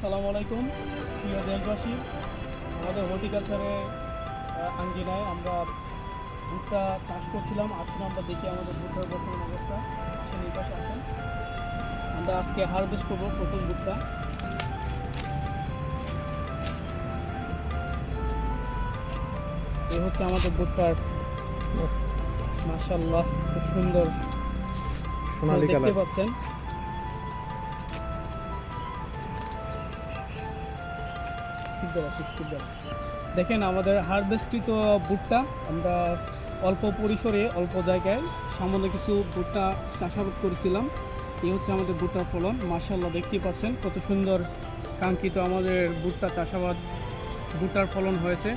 আসসালামু আলাইকুম প্রিয় দেশবাসী। আমাদের হর্টিকালচারে আঙ্গিনায় আমরা ভুট্টা চাষ করছিলাম। আসলে আমরা দেখি আমাদের ভুট্টার বর্তমান অবস্থা। আসেন এই পাশে আসেন, আমরা আজকে হারভেস্ট করবো প্রথম ভুট্টা। এই হচ্ছে আমাদের ভুট্টার, মাশাআল্লাহ খুব সুন্দর সোনালী কালার দেখতে পাচ্ছেন। দেখেন আমাদের হারভেস্টকৃত ভুট্টা আমরা অল্প পরিসরে অল্প জায়গায় সামান্য কিছু ভুট্টা চাষাবাদ করেছিলাম। এই হচ্ছে আমাদের ভুট্টার ফলন। মাশাআল্লাহ দেখতেই পাচ্ছেন কত সুন্দর কাঙ্ক্ষিত আমাদের ভুট্টা চাষাবাদ, ভুট্টার ফলন হয়েছে।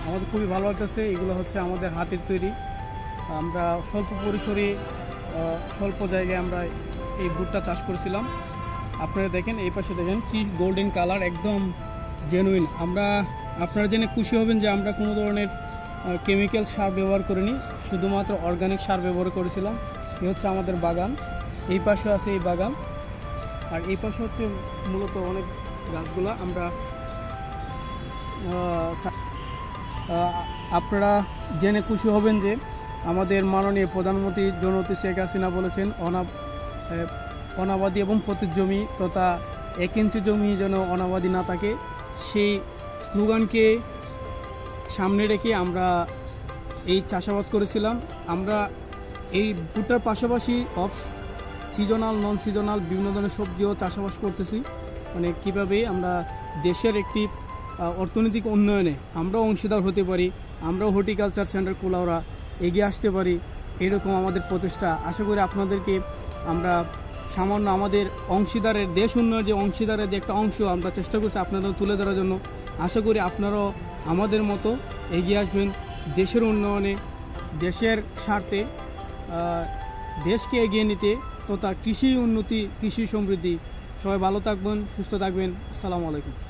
আমাদের খুবই ভালো লাগতেছে। এগুলো হচ্ছে আমাদের হাতের তৈরি। আমরা স্বল্প পরিসরে স্বল্প জায়গায় আমরা এই ভুট্টা চাষ করেছিলাম। আপনারা দেখেন এই পাশে দেখেন কি গোল্ডেন কালার, একদম জেনুইন। আপনারা জেনে খুশি হবেন যে আমরা কোনো ধরনের কেমিক্যাল সার ব্যবহার করিনি, শুধুমাত্র অর্গানিক সার ব্যবহার করেছিলাম। এই হচ্ছে আমাদের বাগান, এই পাশে আছে এই বাগান, আর এই পাশে হচ্ছে মূলত অনেক গাছগুলা। আমরা আপনারা জেনে খুশি হবেন যে আমাদের মাননীয় প্রধানমন্ত্রী জননেত্রী শেখ হাসিনা বলেছেন অনাবাদি এবং পতিত জমি তথা 1 ইঞ্চি জমি যেন অনাবাদি না থাকে। সেই স্লোগানকে সামনে রেখে আমরা এই চাষাবাদ করেছিলাম। আমরা এই ভুট্টার পাশাপাশি অফ সিজনাল নন সিজনাল বিভিন্ন ধরনের সবজিও চাষাবাদ করতেছি। মানে কীভাবে আমরা দেশের একটি অর্থনৈতিক উন্নয়নে আমরাও অংশীদার হতে পারি, আমরাও হর্টিকালচার সেন্টার কুলাউড়া এগিয়ে আসতে পারি, এরকম আমাদের প্রচেষ্টা। আশা করি আপনাদেরকে আমরা সামান্য আমাদের অংশীদারের, দেশ উন্নয়নের যে অংশীদারের যে একটা অংশ আমরা চেষ্টা করছি আপনাদের তুলে ধরার জন্য। আশা করি আপনারাও আমাদের মতো এগিয়ে আসবেন দেশের উন্নয়নে, দেশের স্বার্থে, দেশকে এগিয়ে নিতে তথা কৃষি উন্নতি, কৃষি সমৃদ্ধি। সবাই ভালো থাকবেন, সুস্থ থাকবেন। আসসালামু আলাইকুম।